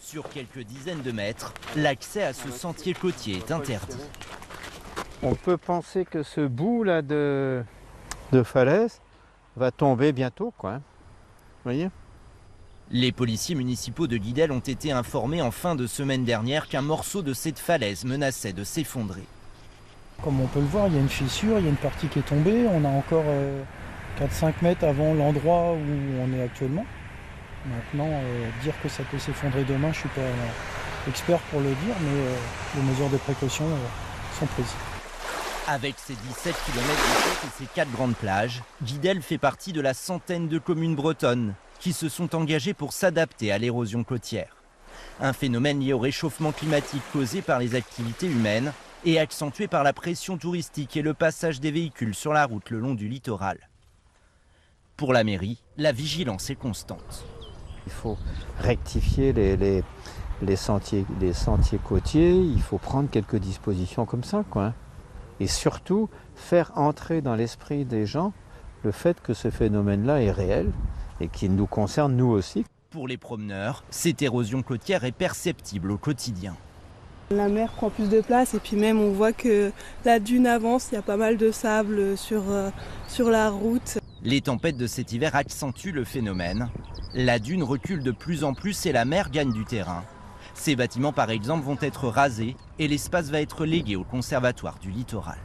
Sur quelques dizaines de mètres, l'accès à ce sentier côtier est interdit. On peut penser que ce bout-là de falaise va tomber bientôt, quoi. Vous voyez ? Les policiers municipaux de Guidel ont été informés en fin de semaine dernière qu'un morceau de cette falaise menaçait de s'effondrer. Comme on peut le voir, il y a une fissure, il y a une partie qui est tombée. On a encore 4-5 mètres avant l'endroit où on est actuellement. Maintenant, dire que ça peut s'effondrer demain, je ne suis pas expert pour le dire, mais les mesures de précaution sont prises. Avec ses 17 km de côte et ses 4 grandes plages, Guidel fait partie de la centaine de communes bretonnes qui se sont engagées pour s'adapter à l'érosion côtière. Un phénomène lié au réchauffement climatique causé par les activités humaines et accentué par la pression touristique et le passage des véhicules sur la route le long du littoral. Pour la mairie, la vigilance est constante. Il faut rectifier les sentiers côtiers, il faut prendre quelques dispositions comme ça, quoi. Et surtout, faire entrer dans l'esprit des gens le fait que ce phénomène-là est réel et qu'il nous concerne nous aussi. Pour les promeneurs, cette érosion côtière est perceptible au quotidien. La mer prend plus de place et puis même on voit que la dune avance, il y a pas mal de sable sur la route. Les tempêtes de cet hiver accentuent le phénomène. La dune recule de plus en plus et la mer gagne du terrain. Ces bâtiments, par exemple, vont être rasés et l'espace va être légué au conservatoire du littoral.